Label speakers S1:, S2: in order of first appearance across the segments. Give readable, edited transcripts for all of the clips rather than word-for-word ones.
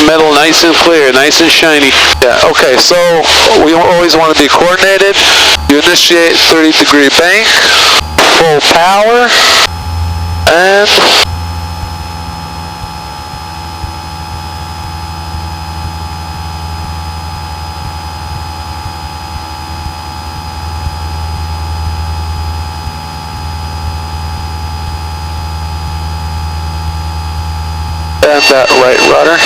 S1: metal nice and clear, nice and shiny.
S2: Yeah, okay, so we always want to be coordinated. You initiate 30-degree bank, full power, and that right rudder.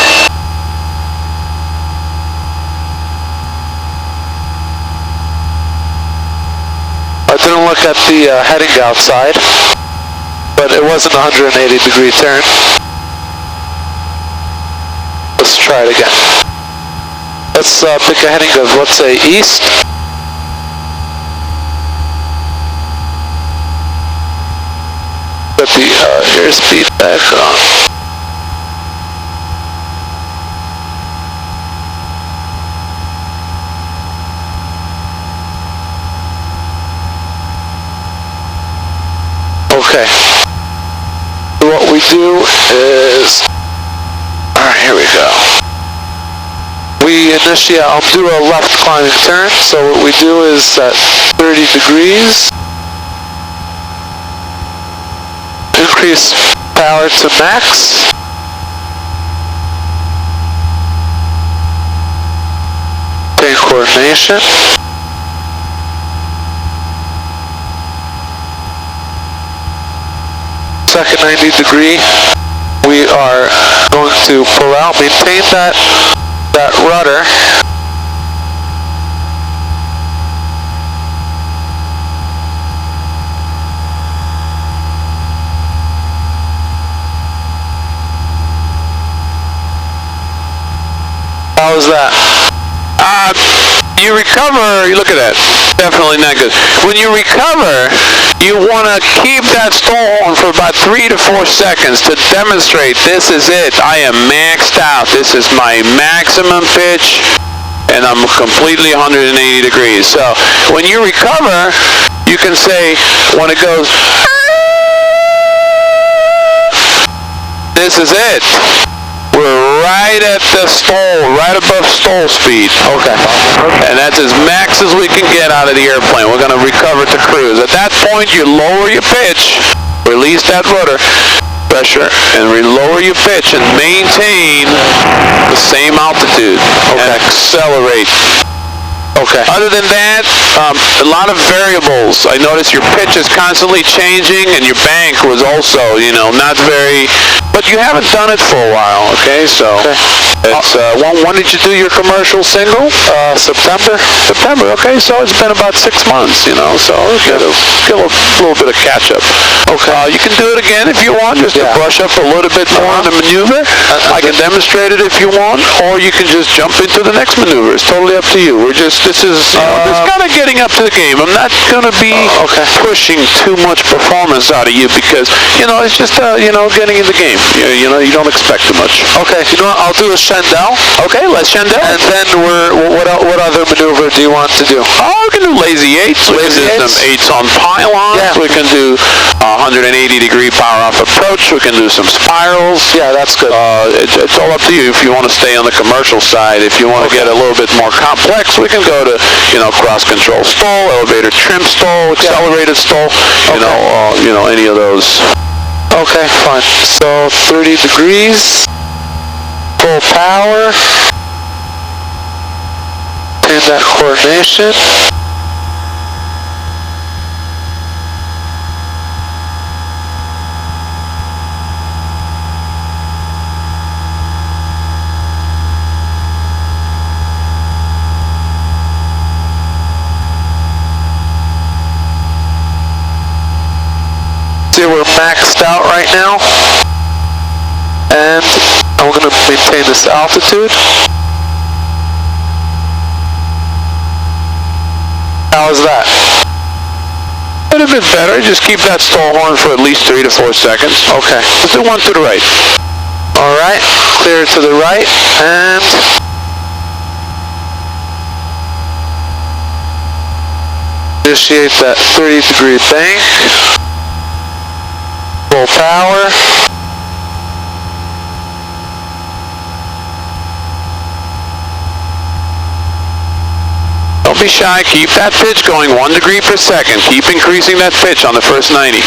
S2: I didn't look at the heading outside, but it wasn't a 180-degree turn. Let's try it again. Let's pick a heading of, let's say, east. Put the airspeed back on. Okay, what we do is, alright, here we go. We initiate, I'll do a left climbing turn, so what we do is at 30 degrees, increase power to max, maintain coordination. Second 90 degree, we are going to pull out, maintain that rudder. How is that?
S1: You recover, you look at that, definitely not good. When you recover, you want to keep that stall horn for about 3 to 4 seconds to demonstrate this is it. I am maxed out. This is my maximum pitch, and I'm completely 180 degrees. So when you recover, you can say, when it goes, this is it. We're right at the stall, right above stall speed.
S2: Okay.
S1: And that's as max as we can get out of the airplane. We're going to recover to cruise. At that point, you lower your pitch, release that rudder pressure, and lower your pitch and maintain the same altitude. Okay. And accelerate.
S2: Okay.
S1: Other than that, a lot of variables. I noticed your pitch is constantly changing, and your bank was also, not very. But you haven't done it for a while, okay? So it's when did you do your commercial single?
S2: September.
S1: September. Okay, so it's been about 6 months, So get a little bit of catch up.
S2: Okay.
S1: You can do it again if you want, just to brush up a little bit more on the maneuver. I can demonstrate it if you want, or you can just jump into the next maneuver. It's totally up to you. This is kind of getting up to the game. I'm not going to be pushing too much performance out of you because, it's just, getting in the game. You don't expect too much.
S2: Okay, I'll do a Chandelle.
S1: Okay, let's Chandelle.
S2: And then what other maneuver do you want to do?
S1: Oh, we can do lazy eights. We can do some eights on pylons.
S2: Yeah.
S1: We can do 180-degree power-off approach. We can do some spirals.
S2: Yeah, that's good.
S1: It's all up to you if you want to stay on the commercial side. If you want to get a little bit more complex, we can go to, cross-control stall, elevator trim stall, accelerated stall, any of those.
S2: Okay, fine. So 30 degrees, full power, maintain that coordination. We're maxed out right now, and I'm going to maintain this altitude. How is that?
S1: A little bit better. Just keep that stall horn for at least 3 to 4 seconds.
S2: Okay.
S1: Let's do one to the right.
S2: All right. Clear to the right, and initiate that 30-degree bank. Full power.
S1: Don't be shy. Keep that pitch going 1 degree per second. Keep increasing that pitch on the first 90.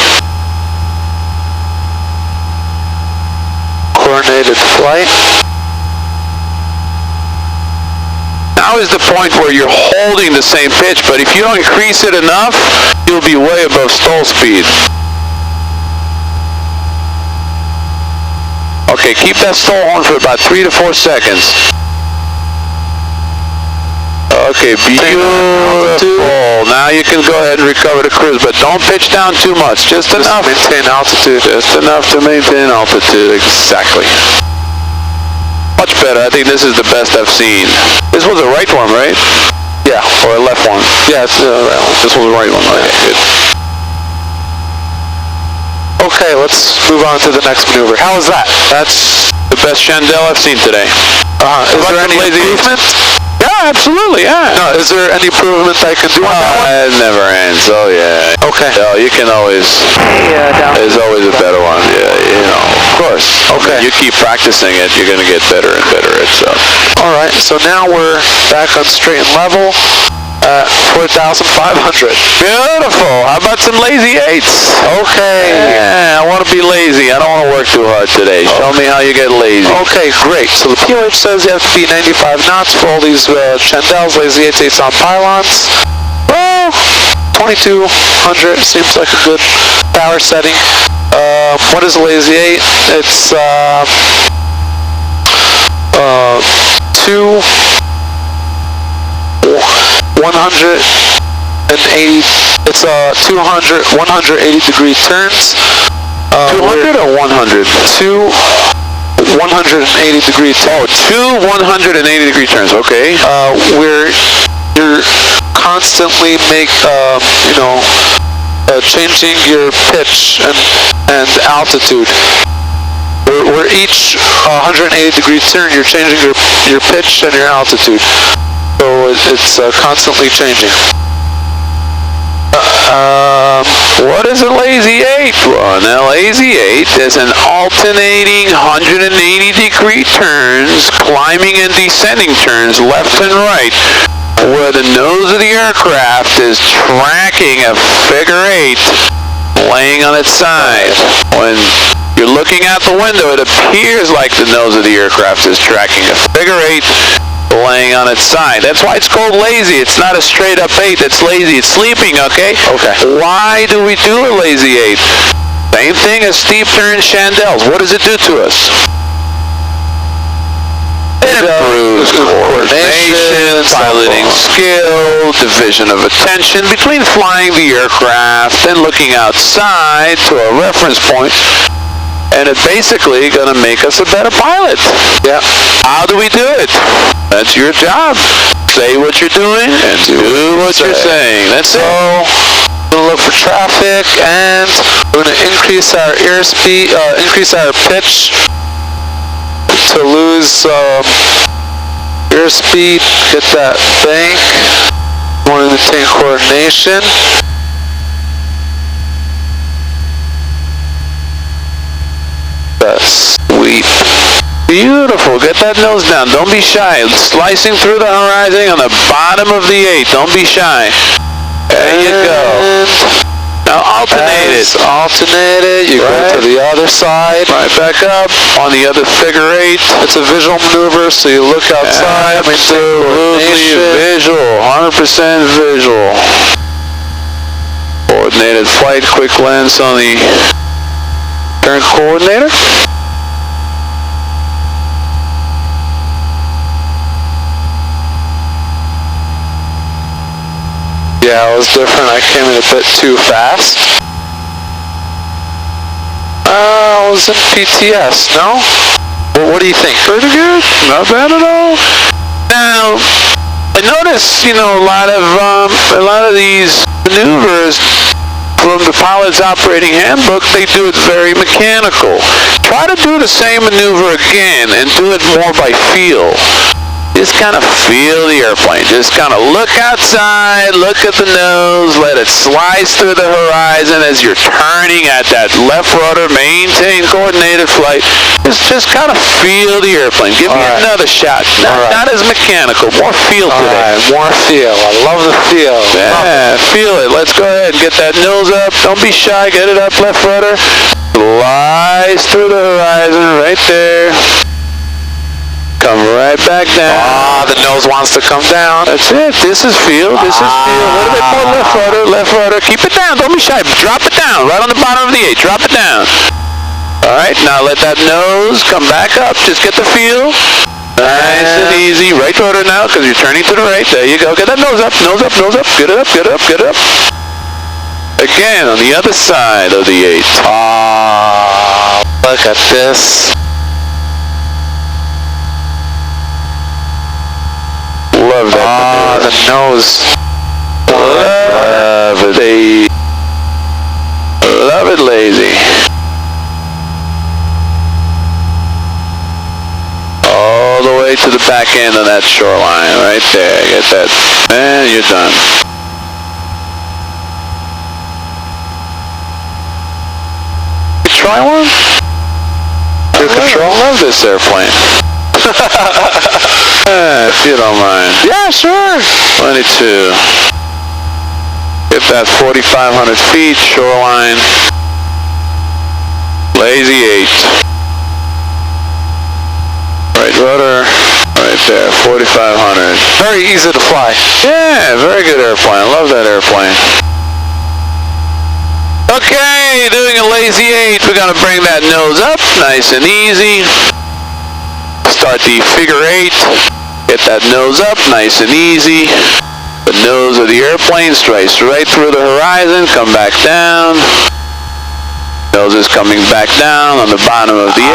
S2: Coordinated flight.
S1: Now is the point where you're holding the same pitch, but if you don't increase it enough, you'll be way above stall speed. Okay, keep that stall on for about 3 to 4 seconds. Okay, beautiful. Now you can go ahead and recover the cruise, but don't pitch down too much. Just enough.
S2: Maintain altitude.
S1: Just enough to maintain altitude. Exactly. Much better. I think this is the best I've seen. This was the right one, right?
S2: Yeah.
S1: Or a left one?
S2: Yeah, it's the right one.
S1: This was the right one. Okay, good.
S2: Okay, let's move on to the next maneuver. How is that?
S1: That's the best Chandelle I've seen today.
S2: Is there any improvement?
S1: Yeah, absolutely, yeah.
S2: No, is there any improvement I can do on that one?
S1: It never ends. Oh, yeah.
S2: Okay.
S1: No, you can always... There's always a better one. Yeah, you know, of course.
S2: Okay.
S1: You keep practicing it, you're going to get better and better at stuff.
S2: All right, so now we're back on straight and level at 4,500.
S1: Beautiful. How about some lazy eights?
S2: Okay.
S1: Yeah, I want to be lazy. I don't want to work too hard today. Show me how you get lazy.
S2: Okay, great. So the POH says you have to be 95 knots for all these Chandelles, lazy 8/8 on pylons. Well, 2200 seems like a good power setting. What is a lazy 8? It's 180. It's 180 degree turns.
S1: 200 or 100?
S2: 180 degree turns.
S1: Oh, 180 degree turns. Okay.
S2: Where you're constantly changing your pitch and altitude. Where each 180 degree turn, you're changing your pitch and your altitude. So it's constantly changing.
S1: What is a lazy 8? Well, a lazy 8 is an alternating 180 degree turns, climbing and descending turns left and right, where the nose of the aircraft is tracking a figure 8 laying on its side. When you're looking out the window, it appears like the nose of the aircraft is tracking a figure 8 laying on its side. That's why it's called lazy. It's not a straight up 8 that's lazy. It's sleeping, okay?
S2: Okay.
S1: Why do we do a lazy 8? Same thing as steep turn Chandelles. What does it do to us? It improves coordination, piloting skill, division of attention between flying the aircraft and looking outside to a reference point. And it's basically going to make us a better pilot.
S2: Yeah.
S1: How do we do it? That's your job. Say what you're doing and do what you're saying. That's it.
S2: We're going to look for traffic, and we're going to increase our airspeed, increase our pitch to lose airspeed, get that bank. We want to maintain coordination.
S1: Sweep. Beautiful. Get that nose down. Don't be shy. Slicing through the horizon on the bottom of the 8. Don't be shy. There you go. Now alternate it.
S2: Alternate it. You go to the other side.
S1: Right back up on the other figure 8.
S2: It's a visual maneuver, so you look outside.
S1: Absolutely visual. 100% visual. Coordinated flight. Quick lens on the turn coordinator.
S2: Yeah, it was different. I came in a bit too fast. I was in PTS, no? Well, what do you think?
S1: Pretty good. Not bad at all. Now, I notice, a lot of these maneuvers from the pilot's operating handbook, they do it very mechanical. Try to do the same maneuver again and do it more by feel. just kind of feel the airplane. Just kind of look outside, look at the nose, let it slice through the horizon as you're turning at that left rudder, maintain coordinated flight. Just kind of feel the airplane. Give me another shot. Not as mechanical, more feel today.
S2: More feel. I love the feel.
S1: Yeah, feel it. Let's go ahead and get that nose up. Don't be shy. Get it up, left rudder. Slice through the horizon right there. Come right back down.
S2: The nose wants to come down.
S1: That's it. This is feel. This is feel. A little bit more left rudder. Left rudder. Keep it down. Don't be shy. Drop it down. Right on the bottom of the 8. Drop it down. All right. Now let that nose come back up. Just get the feel. Nice and easy. Right rudder now because you're turning to the right. There you go. Get that nose up. Nose up. Nose up. Get it up. Get it up. Get it up. Again on the other side of the 8.
S2: Look at this.
S1: Love that.
S2: The nose.
S1: Love it. Love it, lazy. All the way to the back end of that shoreline, right there. Get that, and you're done. Try one. I love this airplane. If you don't mind.
S2: Yeah, sure.
S1: 22. Get that 4,500 feet shoreline. Lazy 8. Right rudder. Right there. 4,500.
S2: Very easy to fly.
S1: Yeah, very good airplane. I love that airplane. Okay, doing a lazy 8. We're going to bring that nose up. Nice and easy. Start the figure 8. Get that nose up, nice and easy. The nose of the airplane strikes right through the horizon. Come back down. Nose is coming back down on the bottom of the 8.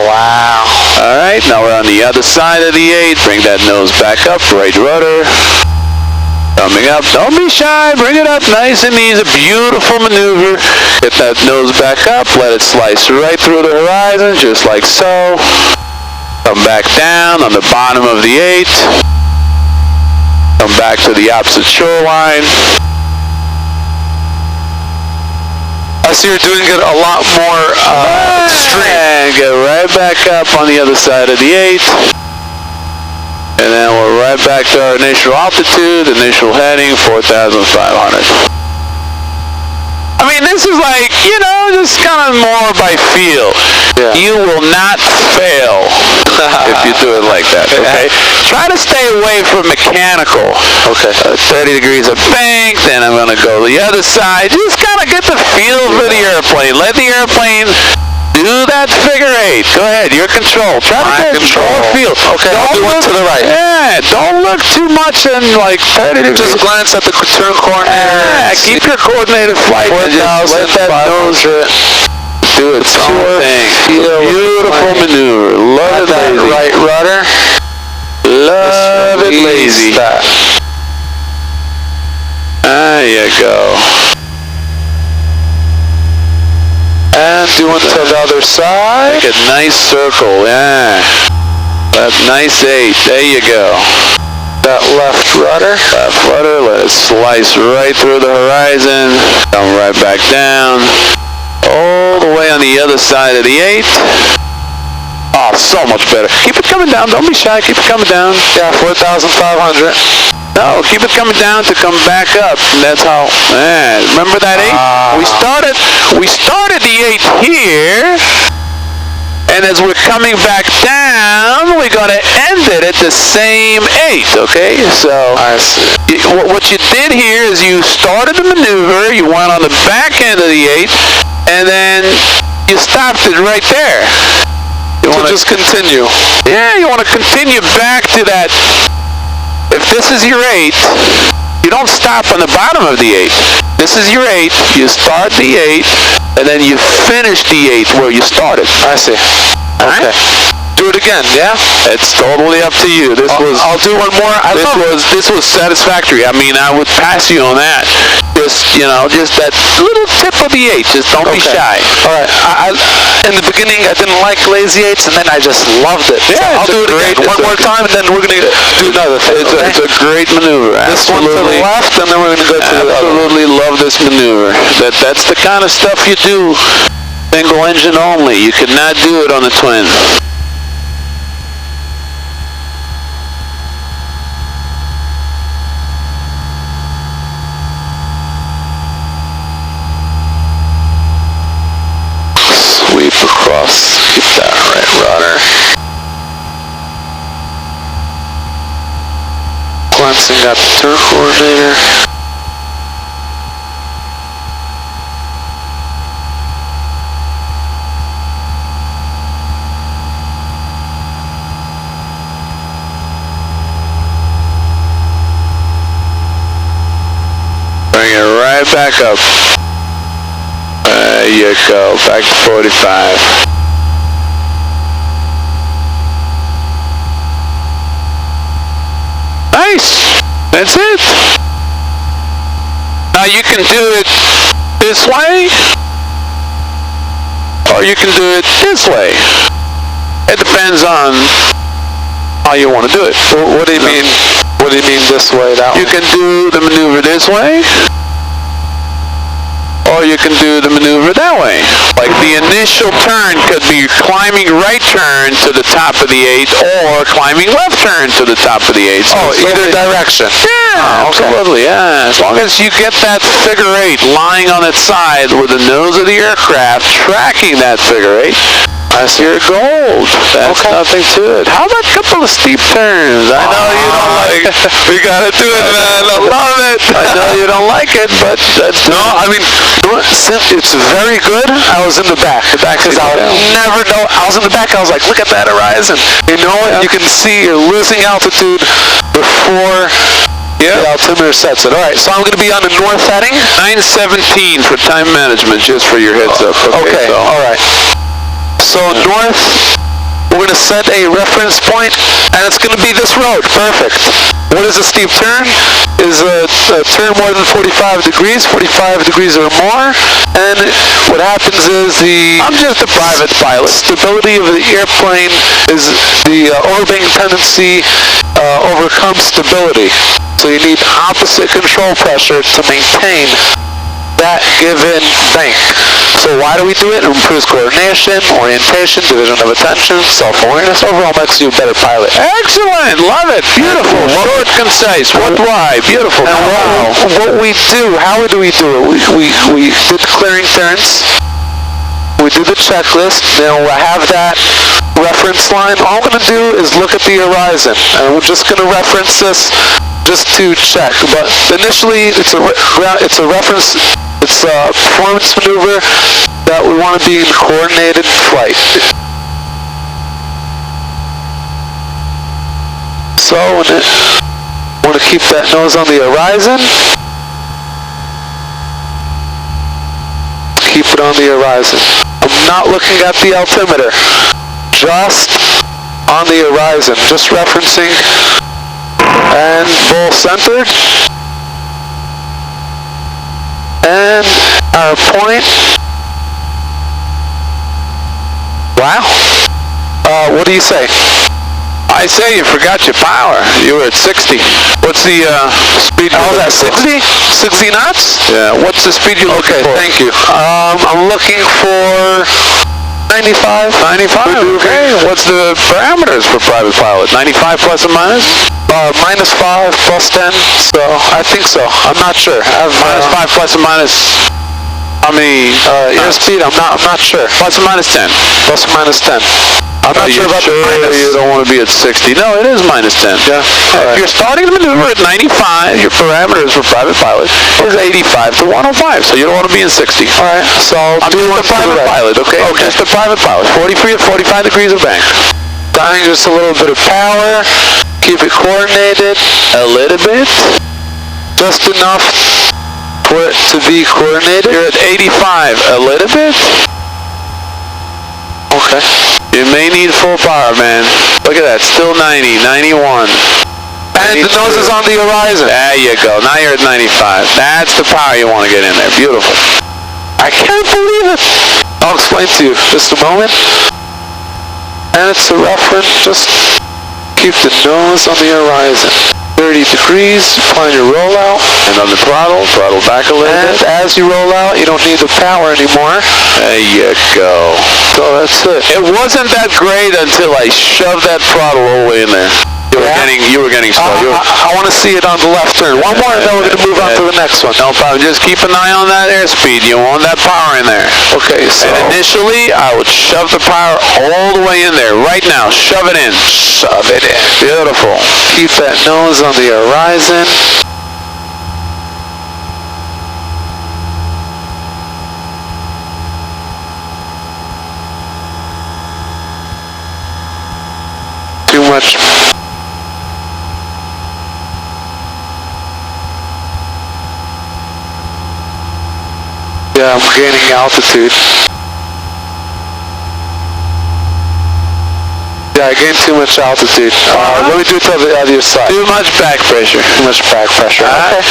S2: Wow.
S1: All right, now we're on the other side of the 8. Bring that nose back up, right rudder. Coming up, don't be shy, bring it up nice and easy. Beautiful maneuver. Get that nose back up, let it slice right through the horizon, just like so. Come back down on the bottom of the 8. Come back to the opposite shoreline.
S2: I see you're doing it a lot more extreme.
S1: And get right back up on the other side of the 8. And then we're right back to our initial altitude, initial heading, 4,500. I mean, this is like, you know, just kind of more by feel.
S2: Yeah.
S1: You will not fail if you do it like that, okay? Try to stay away from mechanical.
S2: Okay.
S1: 30 degrees of bank, then I'm going to go the other side. Just kind of get the feel for the airplane. Let the airplane do that figure 8. Go ahead, your control. Try to get more feel.
S2: Okay, I'll do it to the right.
S1: Yeah, don't look too much in like 30 degrees.
S2: Just glance at the turn coordinator.
S1: Yeah, keep your coordinated flight and just let that nose do its own thing. Beautiful maneuver. Love it, lazy.
S2: Right rudder.
S1: Love it, lazy. There you go. And doing to the other side. Make a nice circle, yeah. That nice 8. There you go. That left rudder. Left rudder. Let it slice right through the horizon. Come right back down. All the way on the other side of the 8. Oh, so much better. Keep it coming down. Don't be shy. Keep it coming down.
S2: Yeah, 4,500.
S1: No, keep it coming down to come back up. And that's how. Man, remember that 8? We started the 8 here, and as we're coming back down, we're gonna end it at the same 8. Okay, so what you did here is you started the maneuver, you went on the back end of the 8, and then you stopped it right there. You want to
S2: just continue.
S1: Yeah, you want to continue back to that. If this is your 8, you don't stop on the bottom of the 8. This is your 8, you start the 8, and then you finish the 8 where you started.
S2: I see.
S1: All right?
S2: do it again, yeah?
S1: It's totally up to you.
S2: I'll do one more.
S1: This was satisfactory. I mean, I would pass you on that. Just that little tip of the 8. Just don't be shy.
S2: All right. In the beginning, I didn't like lazy 8s, and then I just loved it.
S1: Yeah,
S2: so I'll do it again one more time, and then we're going to do another thing.
S1: It's a great maneuver.
S2: This one to the left, and then we're going to go to the other.
S1: Absolutely love this maneuver. That's the kind of stuff you do. Single engine only. You could not do it on the twin. Sweep across. Keep that right rudder.
S2: Clemson got the turn coordinator.
S1: Bring it right back up. There you go. Back to 45. Nice. That's it. Now you can do it this way, or you can do it this way. It depends on how you want to do it.
S2: What do you mean? What do you mean this way, that way?
S1: You can do the maneuver this way, or you can do the maneuver that way. Like the initial turn could be climbing right turn to the top of the 8, or climbing left turn to the top of the 8. So
S2: either direction.
S1: Yeah, absolutely, yeah. As long as you get that figure 8 lying on its side with the nose of the aircraft tracking that figure 8, that's your gold. That's nothing to it. How about a couple of steep turns? I know you don't like it.
S2: We gotta do it, man. I love it.
S1: I know you don't like it, but that's...
S2: No, I mean, it's very good. I was in the back. Because I would never know. I was in the back. I was like, look at that horizon. You know what? You can see you're losing altitude before the altimeter sets it. All right, so I'm going to be on the north heading.
S1: 917 for time management, just for your heads up.
S2: Okay,
S1: so.
S2: all right. So north, we're going to set a reference point, and it's going to be this road. Perfect. What is a steep turn? Is a turn more than 45 degrees, 45 degrees or more, and what happens is I'm just a private pilot. Stability of the airplane is the orbiting tendency overcomes stability. So you need opposite control pressure to maintain that given bank. So why do we do it? It improves coordination, orientation, division of attention, self-awareness. Overall makes you a better pilot.
S1: Excellent! Love it! Beautiful! Short, concise. What, why? Beautiful.
S2: And what we do, how do we do it? We did clearing turns. We do the checklist. Now I have that reference line. All I'm going to do is look at the horizon. And we're just going to reference this just to check. But initially, it's a reference. It's a performance maneuver that we want to be in coordinated flight. So I want to keep that nose on the horizon. Keep it on the horizon. I'm not looking at the altimeter. Just on the horizon. Just referencing. And full centered. And our point. Wow. What do you say?
S1: I say you forgot your power. You were at 60. What's the speed?
S2: I was at 60? 60 knots?
S1: Yeah. What's the speed you're looking for?
S2: Thank you. I'm looking for 95.
S1: 95? Okay. What's the parameters for private pilot? 95 plus or minus?
S2: -5, +10, so I think so. I'm not sure.
S1: -5 plus or minus. I mean,
S2: airspeed. I'm not sure.
S1: Plus or minus 10.
S2: Plus or minus 10. I'm not sure about the minus.
S1: You don't want to be at 60. No, it is -10.
S2: Yeah.
S1: If you're starting the maneuver at 95, your parameters for private pilot is 85 to 105. So you don't want to be in 60.
S2: All right. So
S1: I'm just a private pilot, okay? Just a private pilot. 43 or 45 degrees of bank.
S2: Dying just a little bit of power. Keep it coordinated
S1: a little bit.
S2: Just enough for it to be coordinated.
S1: You're at 85 a little bit.
S2: Okay.
S1: You may need full power, man. Look at that, still 90, 91.
S2: And the nose is on the horizon.
S1: There you go. Now you're at 95. That's the power you want to get in there. Beautiful.
S2: I can't believe it. I'll explain to you just a moment. And it's a reference. Just keep the nose on the horizon. 30 degrees, find your rollout.
S1: And on the throttle back a little bit.
S2: And as you roll out, you don't need the power anymore.
S1: There you go.
S2: So that's it.
S1: It wasn't that great until I shoved that throttle all the way in there. You were getting slow.
S2: I want to see it on the left turn. One more, and then we're going to move on to the next one.
S1: No problem. Just keep an eye on that airspeed. You want that power in there.
S2: Okay, so...
S1: And initially, I would shove the power all the way in there. Right now, shove it in.
S2: Shove it in.
S1: Beautiful.
S2: Keep that nose on the horizon. Too much. Yeah, I'm gaining altitude. Yeah, I gained too much altitude. Let me do it to the other side.
S1: Too much back pressure.
S2: Too much back pressure. Okay.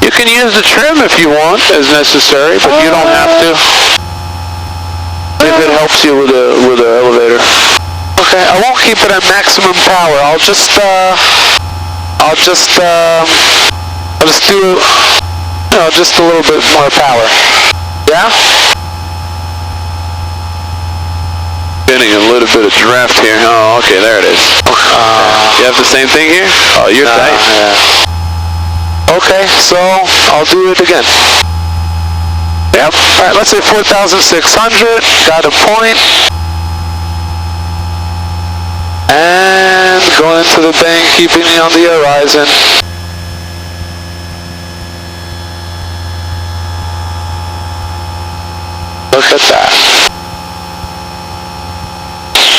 S1: You can use the trim if you want, as necessary, but you don't have to. If it helps you with the elevator.
S2: Okay, I won't keep it at maximum power. I'll just do, you know, just a little bit more power. Yeah?
S1: Getting a little bit of draft here. Oh, okay, there it is. You have the same thing here? Oh, you're tight.
S2: Yeah. Okay, so I'll do it again. Yep. All right, let's say 4,600. Got a point. And going into the bank, keeping me on the horizon. Look at that.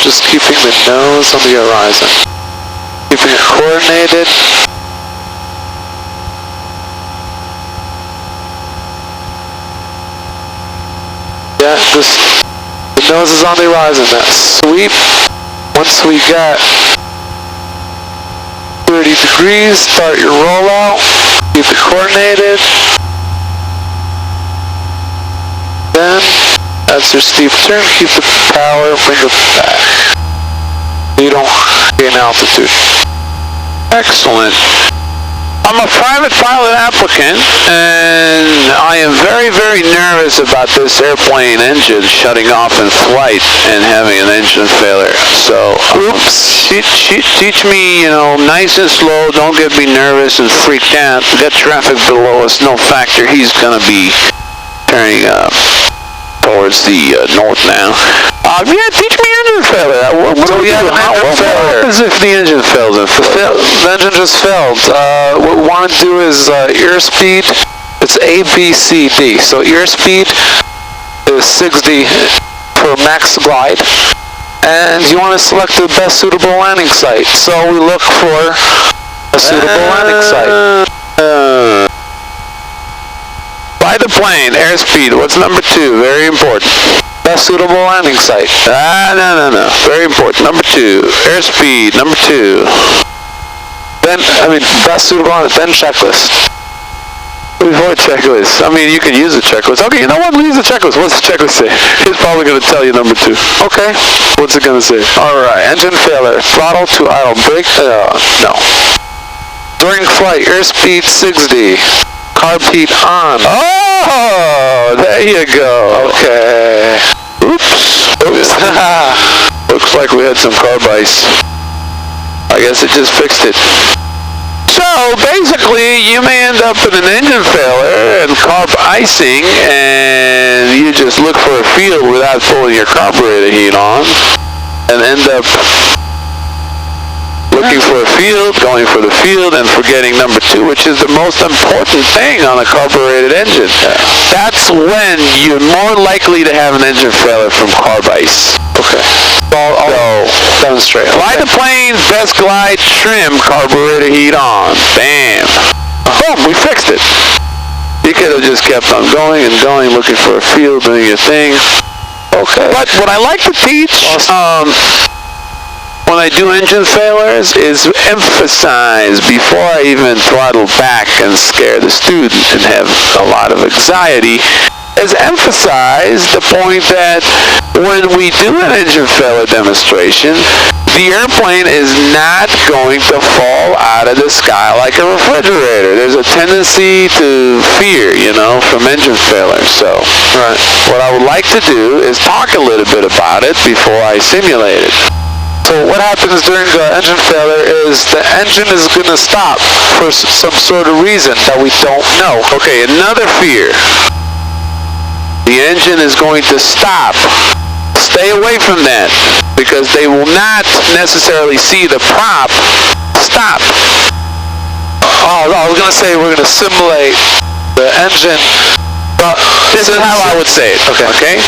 S2: Just keeping the nose on the horizon. Keeping it coordinated. Yeah, the nose is on the horizon. That sweep. Once we got 30 degrees, start your rollout. Keep it coordinated. Then, that's your steep turn. Keep the power, bring it back. You don't gain altitude.
S1: Excellent. I'm a private pilot applicant, and I am very, very nervous about this airplane engine shutting off in flight and having an engine failure. So, teach me, you know, nice and slow. Don't get me nervous and freaked out. We got traffic below us, no factor. He's going to be turning towards the north now. Yeah, teach me engine failure. What happens if the engine fails?
S2: The engine just failed. What we want to do is airspeed. It's A, B, C, D. So airspeed is 6D for max glide. And you want to select the best suitable landing site. So we look for a suitable landing site.
S1: Fly the plane, airspeed. What's number 2? Very important.
S2: Best suitable landing site.
S1: No. Very important. Number 2. Airspeed. Number 2.
S2: Then, best suitable, then checklist.
S1: Before checklist. I mean, you can use a checklist. Okay, you know what? Use the checklist. What's the checklist say? It's probably going to tell you number 2.
S2: Okay.
S1: What's it going to say?
S2: Alright, engine failure. Throttle to idle. Brake, no. During flight, airspeed 6D. Carb heat on.
S1: Oh, there you go.
S2: Okay.
S1: Oops. Looks like we had some carb ice. I guess it just fixed it. So basically, you may end up with an engine failure and carb icing, and you just look for a field without pulling your carburetor heat on, and end up looking for a field, going for the field, and forgetting number 2, which is the most important thing on a carbureted engine. That's when you're more likely to have an engine failure from carb ice.
S2: Okay. I'll demonstrate.
S1: Fly the plane, best glide, trim, carburetor heat on. Bam. Boom, we fixed it. You could have just kept on going and going, looking for a field, doing your thing.
S2: Okay.
S1: But what I like to teach when I do engine failures is emphasize before I even throttle back and scare the student and have a lot of anxiety, is emphasize the point that when we do an engine failure demonstration, the airplane is not going to fall out of the sky like a refrigerator. There's a tendency to fear, from engine failure. So what I would like to do is talk a little bit about it before I simulate it.
S2: So what happens during the engine failure is the engine is going to stop for some sort of reason that we don't know.
S1: Okay, another fear. The engine is going to stop. Stay away from that, because they will not necessarily see the prop stop.
S2: Oh, I was going to say we're going to simulate the engine.
S1: This is how I would say it. Okay?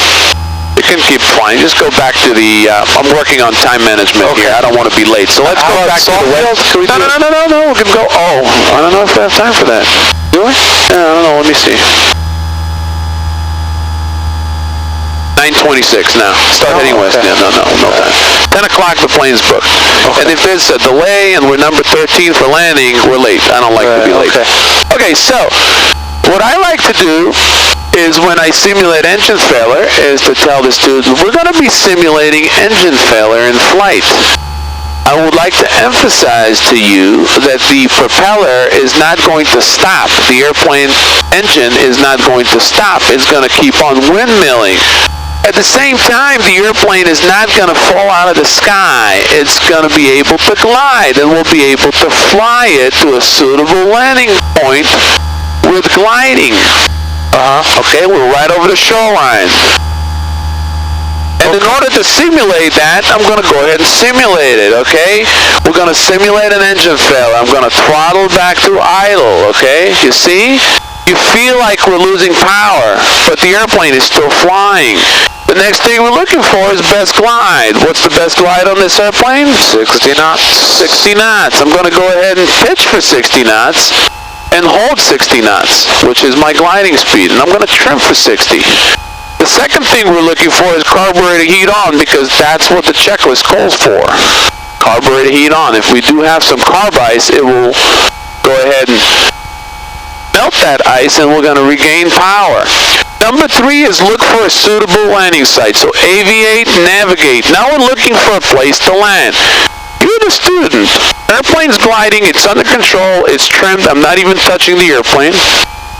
S1: You can keep flying. Just go back to the... I'm working on time management here. I don't want to be late. So let's go back to the web. No. We can go... Oh, I don't know if I have time for that. Do we? Yeah, I don't know. Let me see. 9:26 now. Start heading west.
S2: Okay.
S1: Yeah, no time. 10 o'clock, the plane's booked. Okay. And if there's a delay and we're number 13 for landing, we're late. I don't like to be late. Okay, so what I like to do is when I simulate engine failure is to tell the students, we're going to be simulating engine failure in flight. I would like to emphasize to you that the propeller is not going to stop. The airplane engine is not going to stop. It's going to keep on windmilling. At the same time, the airplane is not going to fall out of the sky. It's going to be able to glide, and we'll be able to fly it to a suitable landing point with gliding. Okay, we're right over the shoreline. And in order to simulate that, I'm going to go ahead and simulate it, okay? We're going to simulate an engine failure. I'm going to throttle back to idle, okay? You see? You feel like we're losing power, but the airplane is still flying. The next thing we're looking for is best glide. What's the best glide on this airplane?
S2: 60 knots.
S1: 60 knots. I'm going to go ahead and pitch for 60 knots and hold 60 knots, which is my gliding speed, and I'm going to trim for 60. The second thing we're looking for is carburetor heat on, because that's what the checklist calls for. Carburetor heat on. If we do have some carb ice, it will go ahead and melt that ice, and we're going to regain power. Number 3 is look for a suitable landing site. So aviate, navigate. Now we're looking for a place to land. You're the student. Airplane's gliding. It's under control. It's trimmed. I'm not even touching the airplane.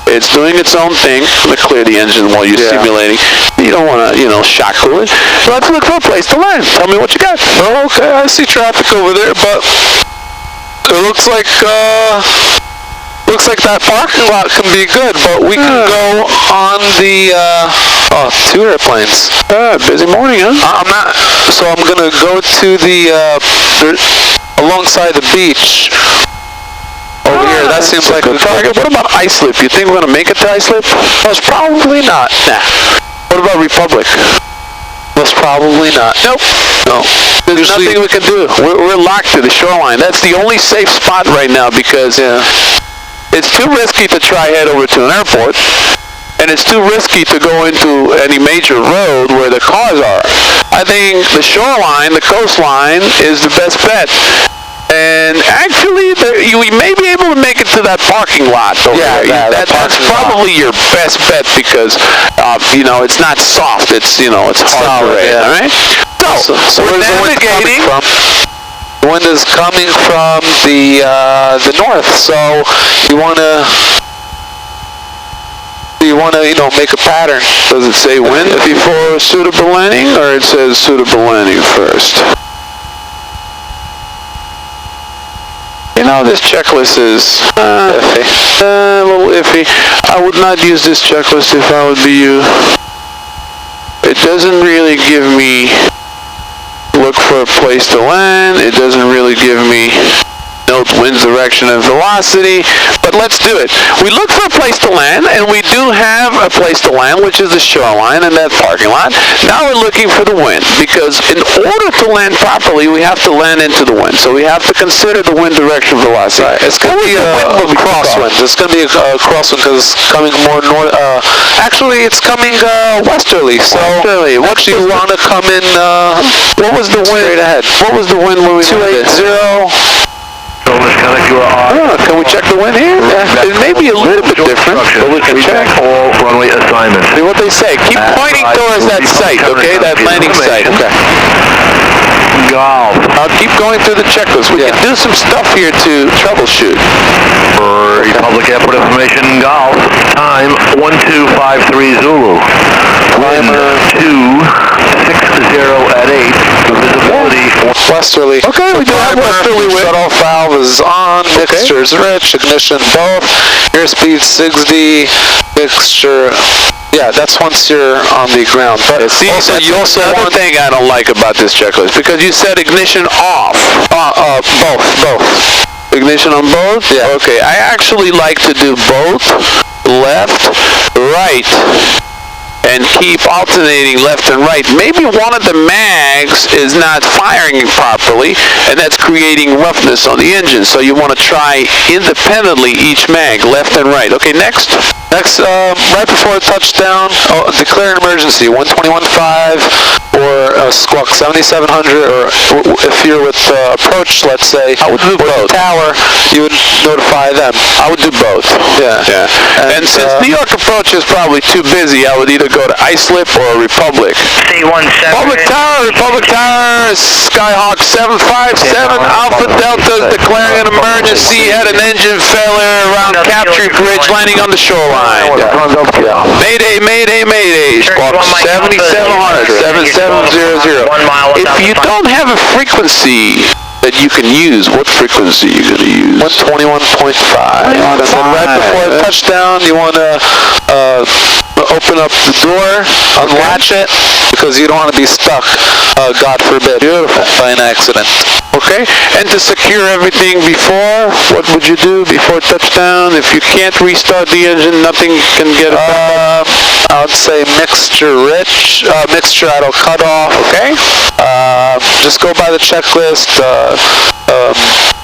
S1: It's doing its own thing. I'm going to clear the engine while you're simulating. You don't want to, shock cool it. So let's look for a place to land. Tell me what you got.
S2: Oh, okay. I see traffic over there, but it looks like that parking lot can be good, but we can go on the 2 airplanes.
S1: Busy morning, huh?
S2: So I'm gonna go to the alongside the beach over here. That seems like a good
S1: target. What about Islip? You think we're gonna make it to Islip?
S2: Most probably not.
S1: Nah. What about Republic?
S2: Most probably not.
S1: Nope. No. There's nothing we can do. We're locked to the shoreline. That's the only safe spot right now, because it's too risky to try head over to an airport, and it's too risky to go into any major road where the cars are. I think the shoreline, the coastline, is the best bet. And actually, we may be able to make it to that parking lot over there. That's probably your best bet, because, it's not soft. It's hard to rate, all right? So we're navigating.
S2: The wind is coming from the north, so you want to make a pattern.
S1: Does it say wind before suitable landing, or it says suitable landing first? This checklist is iffy. A little iffy. I would not use this checklist if I would be you. It doesn't really give me look for a place to land. It doesn't really give me note wind direction and velocity, but let's do it. We look for a place to land, and we do have a place to land, which is the shoreline and that parking lot. Now we're looking for the wind, because in order to land properly, we have to land into the wind. So we have to consider the wind direction velocity.
S2: Right. It's going to be a crosswind. It's going to be a crosswind because it's coming more north. Actually, it's coming westerly. So what you want to come in?
S1: What was the wind?
S2: Straight ahead.
S1: What was the wind when we
S2: 280.
S1: Can we check the wind here? It may be a little bit different, but we can check.
S3: All runway assignments.
S1: See what they say. Keep pointing towards that site, okay? That landing site. Okay.
S3: Golf.
S1: I'll keep going through the checklist. We can do some stuff here to troubleshoot.
S3: For Republic Airport information, golf. Time 1253 Zulu. Wind 260 at 8. Visibility
S2: Westerly.
S1: Okay, we do have westerly wind.
S2: Shut-off valve is on. Mixture's rich. Ignition both. Airspeed 60. Mixture. Yeah, that's once you're on the ground. But
S1: See,
S2: also, you also
S1: another
S2: want
S1: thing I don't like about this checklist, because you said ignition off.
S2: both.
S1: Ignition on both?
S2: Yeah.
S1: Okay, I actually like to do both, left, right, and keep alternating left and right. Maybe one of the mags is not firing properly, and that's creating roughness on the engine. So you want to try independently each mag, left and right. Okay, next.
S2: Next, right before touchdown, declare an emergency, 121.5 or squawk 7700, or if you're with approach, let's say,
S1: I would do both.
S2: Tower, you would notify them.
S1: I would do both.
S2: Yeah.
S1: And since New York approach is probably too busy, I would either go to Islip or Republic.
S4: C152.
S1: Republic Tower, Skyhawk 757, Alpha Delta declaring an emergency, had an engine failure around Capture Bridge, landing on the shoreline. Mayday, squawk 7700, 7700.
S4: 1 mile
S1: If you don't have a frequency that you can use, what frequency are you going to use?
S2: 121.5. And then right before touchdown, you want to open up the door, unlatch it, because you don't want to be stuck, God forbid, by an accident.
S1: Okay, and to secure everything before, what would you do before touchdown? If you can't restart the engine, nothing can get it back up?
S2: I would say mixture rich, mixture idle cutoff.
S1: Okay.
S2: Just go by the checklist.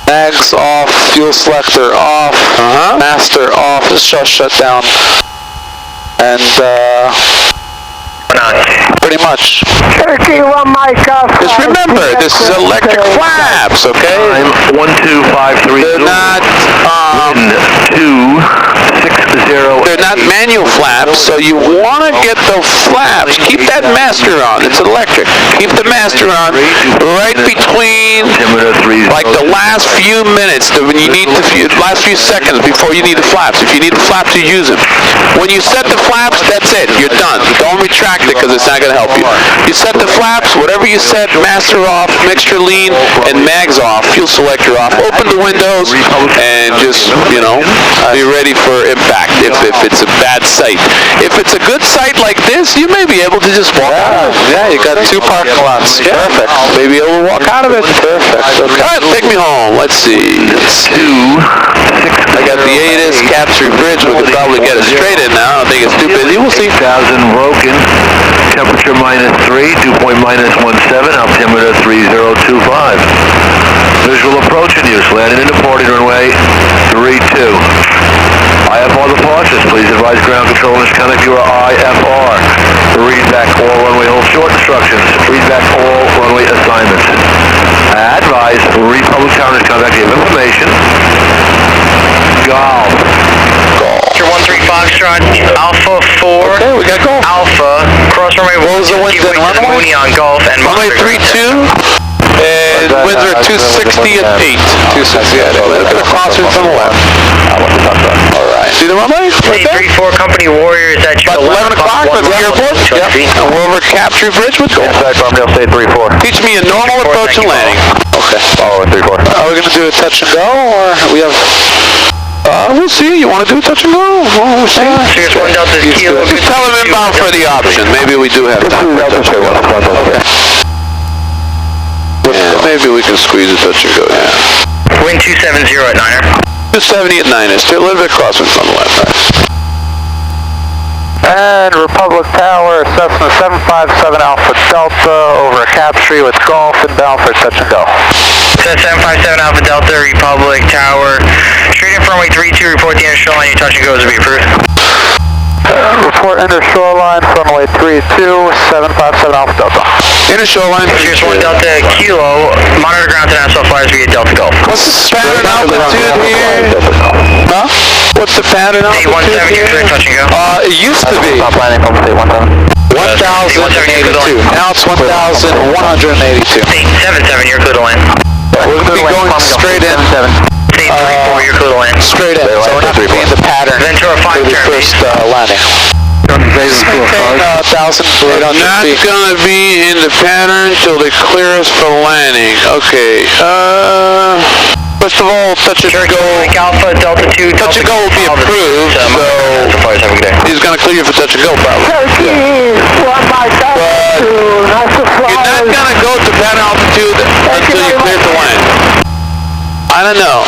S2: Mags off, fuel selector off, master off, just shut down, and pretty much.
S1: Just remember, this is electric flaps, okay?
S3: Time 1253
S1: They're not,
S3: Wind 260
S1: they're not manual flaps, so you want to get the flaps. Keep that master on. It's electric. Keep the master on right between, like the last few minutes, when you need last few seconds before you need the flaps. If you need the flaps, you use them. When you set the flaps, that's it. You're done. Don't retract it, because it's not going to help you. You set the flaps, whatever you set, master off, mixture lean, and mags off, fuel selector off. Open the windows, and just, be ready for impact if it's a bad site. If it's a good site like this, you may be able to just walk out of it.
S2: Yeah, you got 2 parking lots.
S1: Yeah.
S2: Perfect.
S1: Maybe able to walk out of it. Perfect. Okay. All right, take me home. Let's see. I got the ATIS, Capture Bridge. We could probably get it straight in now. I don't think it's too busy. We'll see.
S3: 8,000 broken. Temperature -3, dew point -17, altimeter 3025. Visual approach in use. Landing and departing runway 32. IFR departures. Please advise ground control and contact your IFR. Read back all runway hold short instructions. Read back all runway assignments. Advise Republic Tower contact you have information. Golf.
S4: 13 Foxtrot, Alpha 4.
S1: Okay, we got golf.
S4: Alpha, cross runway.
S1: What was the wind then, runway?
S4: Mooney on Golf and
S1: Runway 32, and winds are 260 at 8. 260 at 8. Look at the crosswind from the left. All right. See the runway? Right there?
S4: 34 Company Warriors at
S1: About 11 o'clock at the airport. Yep. And we're over Capture Bridge with golf. Teach me a normal approach and landing.
S2: Okay.
S3: Following 34.
S2: Are we going to do a touch and go, or we have...
S1: We'll see. You want to do touch and go? We'll see.
S4: Here's 1 Delta Kilo.
S1: Just tell him inbound for the option. Maybe we do have time. Okay. Maybe we can squeeze a touch and go, yeah.
S4: Wind 270 at 9er.
S1: 270 at 9 is still a little bit crosswind from the left.
S2: And Republic Tower, Cessna 757 Alpha Delta over a cap tree with Golf inbound for touch and go.
S4: Cessna 757 Alpha Delta, Republic Tower. Straight in for runway 32, report the inner shoreline, your touch and goes will be approved.
S2: Report inner shoreline, runway 32, 757 Alpha Delta.
S1: Inner shoreline.
S4: Here's 1 Delta Kilo, monitor ground to Nassau flyers via Delta Golf.
S1: What's the pattern altitude here? Huh? What's the pattern altitude
S4: 817,
S1: here?
S4: you're clear, touch and go.
S1: It used to be 1,082. Now it's 1,182.
S4: 877, you're clear to land.
S1: We're going to be going straight in.
S4: 834, you're clear to land.
S1: Straight in. So we're not going to be in the pattern
S4: Ventura 5
S1: for the
S4: turn.
S1: first landing. Maintain 1,800
S5: Not
S1: feet.
S5: gonna be in the pattern till they clear us for landing. Okay,
S1: First of all, touch and go.
S4: Alpha Delta 2.
S1: Touch and go will be approved, so
S4: flyers have a good day.
S1: he's going to clear you for touch and go, probably. But you're not going to go to pattern altitude until you clear the land. I don't know.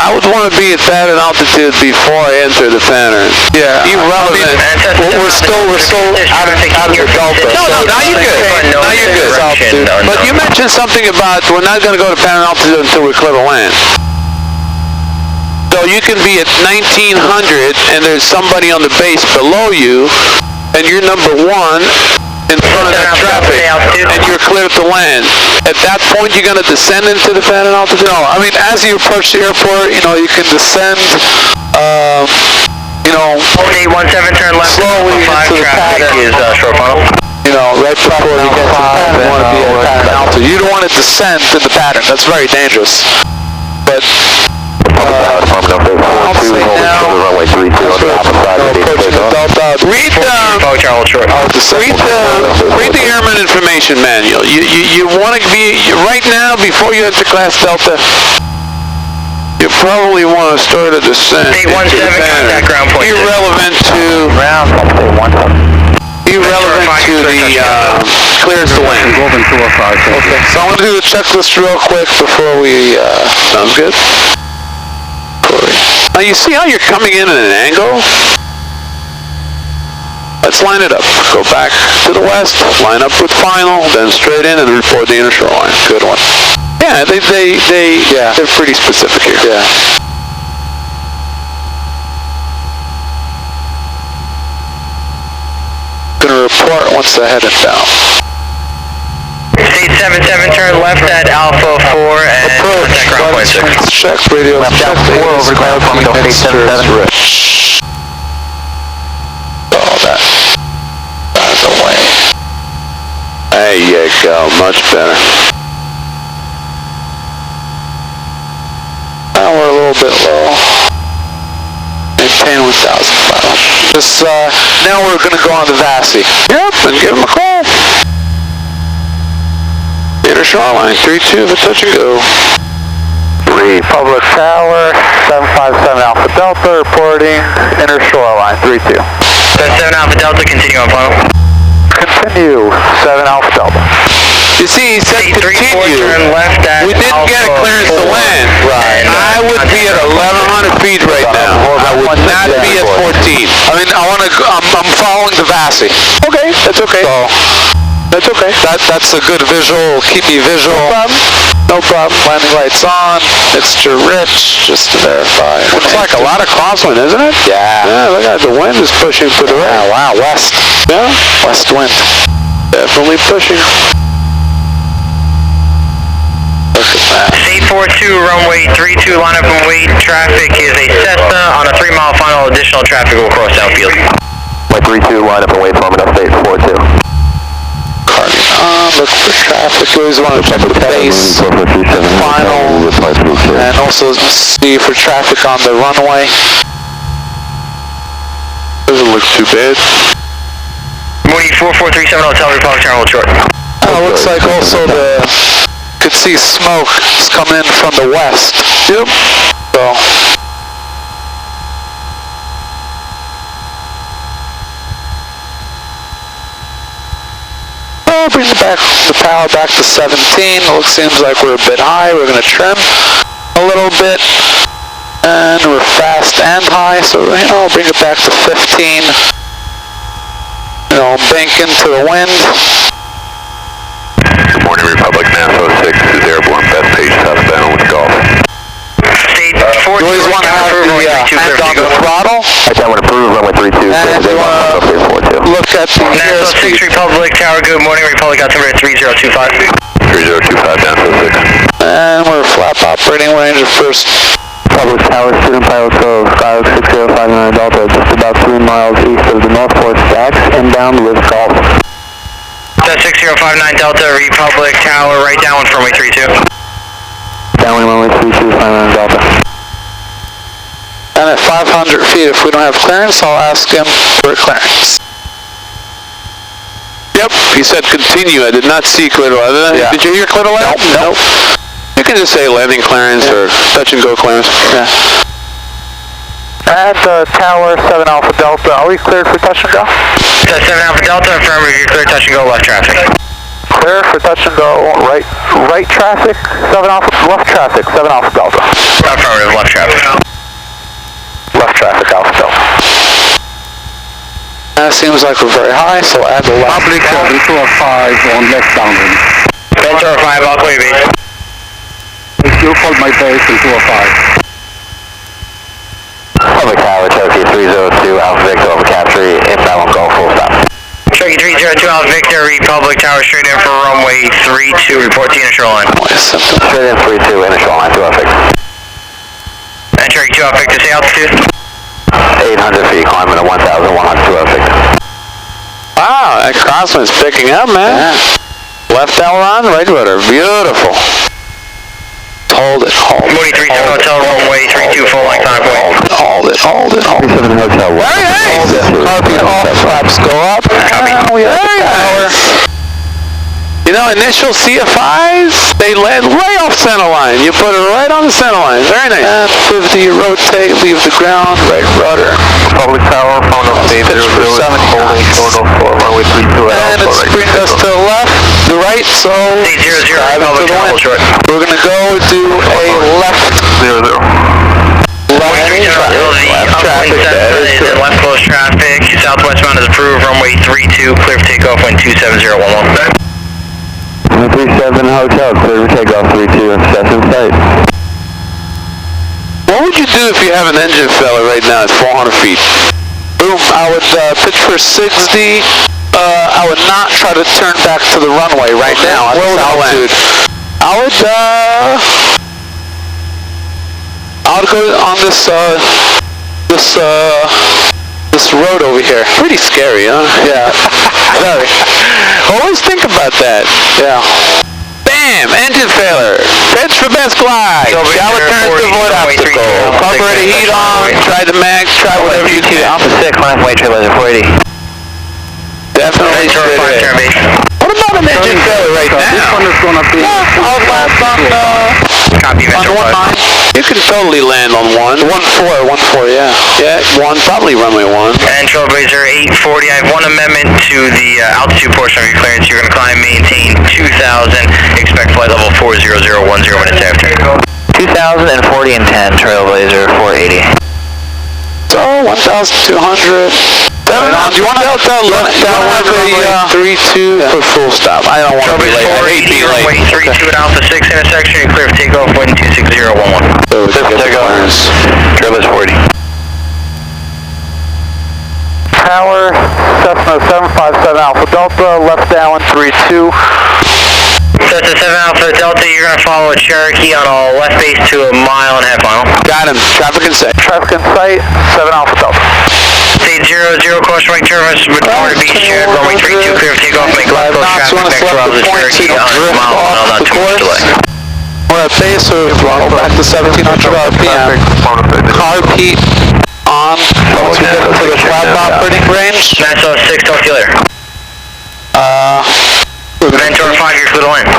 S1: I would want to be at pattern altitude before I enter the pattern. Yeah. Irrelevant. We're still out of the Delta. No, now you're good. Now you're good. But you mentioned something about we're not going to go to pattern altitude until we clear the land. So you can be at 1900 and there's somebody on the base below you and you're number 1 in front of that traffic and you're clear to land. At that point, you're going to descend into the pattern altitude? No, I mean, as you approach the airport, you know, you can descend, you know,
S4: 817, turn left.
S1: slowly into the pattern.
S4: Is short funnel.
S1: You know, right before you get to the pattern, you want to be at pattern altitude. You don't want to descend in the pattern. That's very dangerous. But I'll say now, read the airman information manual. You want to be, right now, before you enter class Delta, you probably want to start a descent.
S4: 817, contact ground point.
S1: Irrelevant to the clearance to land. Okay, so I'm going to do the checklist real quick before we, sounds good? Now you see how you're coming in at an angle? Let's line it up. Go back to the west, line up with final, then straight in and report the inner shoreline. Good one. Yeah, they're pretty specific here. Yeah. Gonna report once the head is down.
S4: 877, turn left at Alpha 4 and contact ground point 6.
S1: Check radio.
S4: Left out 4 over ground point 877.
S1: Oh, that's away. There you go, much better. Now we're a little bit low. Maintain 1,000. Just, now we're going to go on to Vassy. Yep, and give him a call. Inner shoreline, 32 for touch and go. Republic Tower, 757 Alpha Delta, reporting inner shoreline, 32.
S4: 7 Alpha Delta, continue on final.
S1: Continue, 7 Alpha Delta. You see, he said continue.
S4: Turn left at
S1: We didn't get a clearance to land. Right. I would be at 1,100 feet right now. I would not be at 14. I mean, I'm following the Vassy. Okay, that's okay. So, that's okay. That's a good visual. Keep me visual. No problem. Landing lights on. Mixture rich. Just to verify. Looks like a lot of crosswind, isn't it? Yeah. Yeah, look at the wind is pushing to the right. Wow, west. Yeah, west wind. Definitely pushing. Look at that.
S4: C152, runway 32, line up and wait. Traffic is a Cessna on a 3-mile final. Additional traffic will cross downfield.
S3: Runway 32, line up and wait, farming update 42.
S1: Look for traffic. We always want to check the base, final, and also see for traffic on the runway. Doesn't look too bad.
S4: Moody 4437 Hotel Republic Tower, hold short.
S1: Looks like also could see smoke come in from the west. Yep. So. Bring the
S2: back the power back to 17. It seems like we're a bit high. We're going to trim a little bit. And we're fast and high, so bring it back to 15. Bank into the wind.
S3: Good morning, Republic. NASA 06 is airborne. Best page southbound with Golf.
S4: State
S2: You always want to have the hand on the throttle.
S3: I want to approve runway 32.
S2: And you want to look at the
S4: NASA 6 Republic Tower, good morning, Republic altimeter 3025.
S3: 3025 down to 6.
S2: And we're flap operating range of first.
S6: Public Tower, student pilot of Skyhook 6059 Delta, just about 3 miles east of the Northport Stacks, inbound with Golf.
S4: That's 6059 Delta, Republic Tower, right downwind from runway 32.
S6: Downwind runway 3259 Delta.
S2: And at 500 feet, if we don't have clearance, I'll ask him for clearance.
S1: Yep, he said continue. I did not see clear to land.
S2: Yeah.
S1: Did you hear clear to land?
S2: Nope.
S1: You can just say landing clearance or touch and go clearance.
S2: Yeah. And Tower 7 Alpha Delta, are we cleared for touch and go?
S4: That's 7 Alpha Delta, affirmative, you're clear, touch and go, left traffic.
S6: Clear for touch and go, right traffic, 7 Alpha, left traffic, 7 Alpha Delta.
S4: Affirmative, left traffic.
S6: Left traffic, Alpha Delta.
S2: And it seems like we're very high, so add the left.
S6: Public 205 on left downwind.
S4: Delta 5, I'll clear base.
S6: You called my base in 205.
S3: Public Tower, Cherokee 302, Alpha Victor, over capture, inbound on Golf, full stop.
S4: Cherokee 302 Alpha Victor, Republic Tower, straight in for runway 32, report to unit shoreline.
S3: Straight in 32, inner shoreline, 2 Alpha Victor.
S4: And Cherokee 2 Alpha Victor, say altitude.
S3: 800 feet, climbing at 1,100, 2 Alpha Victor.
S1: Wow, that crosswind's picking up, man. Left aileron, right rudder. Beautiful.
S2: Hold it.
S4: Moody 37 Hotel, runway 32, full length, time point.
S2: Hold it.
S3: 37 Hotel,
S2: Very nice. Copy, all flaps go up. And we have the power.
S1: Initial CFIs, they land right off center line. You put it right on the center line. Very nice.
S2: And 50, rotate, leave the ground, right rudder.
S3: Public Tower, phone up, state 00, holding short of runway 32
S2: And it's bringing us to the left, the right, so
S4: State 00, Republic Tower, short.
S2: we're going to go do a left.
S3: 00.
S4: Left traffic, is in left close traffic. Southwestbound is approved, runway 32, clear for takeoff, wind 27011.
S6: 37 Hotel, clear for takeoff 32, success in sight.
S1: What would you do if you have an engine failure right now at 400 feet?
S2: Boom, I would pitch for 60. I would not try to turn back to the runway right now.
S1: Where would I land?
S2: I would go on this road over here.
S1: Pretty scary, huh?
S2: Yeah.
S1: Very. Always think about that.
S2: Yeah.
S1: Bam! Engine failure. Pitch for best glide. Shower turns to void obstacle. Carburetor heat on. Try the max. Try whatever you can.
S3: Alpha 6, left way, trailer 480.
S1: Definitely should hit. What about an engine failure right now?
S6: This one is going to be...
S2: I'll land
S4: Copy,
S2: on
S4: Metro 5.
S2: 1-9.
S1: You can totally land on 1.
S2: 1-4, yeah.
S1: Yeah, 1, probably runway 1.
S4: And Trailblazer 840, I have one amendment to the altitude portion of your clearance. You're going to climb, maintain 2,000, expect flight level 40010 minutes after.
S3: 2,040 and 10, Trailblazer 480.
S2: So, 1,200. Do you want to left down with a 3-2 for full stop? I don't want to be late. I hate being
S4: Runway
S2: late.
S4: 32 at Alpha 6 intersection. You're clear for takeoff, wind 26011.
S2: So,
S3: Takeoff. Trailblazer 480.
S6: Tower, Cessna 757 Alpha Delta, left downwind 32.
S4: Cessna 7 Alpha Delta, you're going to follow a Cherokee on a left base to a mile and a half mile.
S1: Got him. Traffic in sight.
S6: Traffic in sight, 7 Alpha Delta.
S4: State 00, caution right turn, Victoria Beach, runway 32, clear for takeoff, make left close traffic, next to the Cherokee on a mile, not too much delay.
S2: We're at base, so throttle back to 1,700 RPM. Carb heat on. Once we get to the flap operating range.
S4: Nassau 6, talk to you later. Mentor 5, you're clear to land.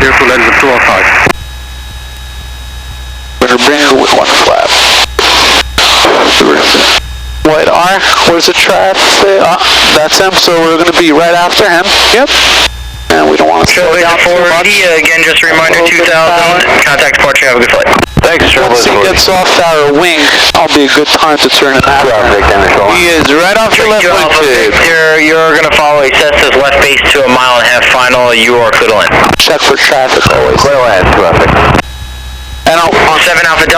S6: Here to land with 205.
S2: We're going to bring it with one flap. White R, where's the traffic? That's him, so we're going to be right after him. Yep. and we don't want to slow down too much.
S4: Again, just a reminder, 2000, contact departure, have a good flight.
S3: Thanks,
S2: Once he gets off our wing, that'll be a good time to turn it out.
S1: He is right off your left wing tip.
S4: You're going to follow a Cessna's left base to a 1.5 mile final. You are clear to land.
S2: Check for traffic always.
S3: Clear land, traffic.
S2: And
S4: 7 Alpha Delta.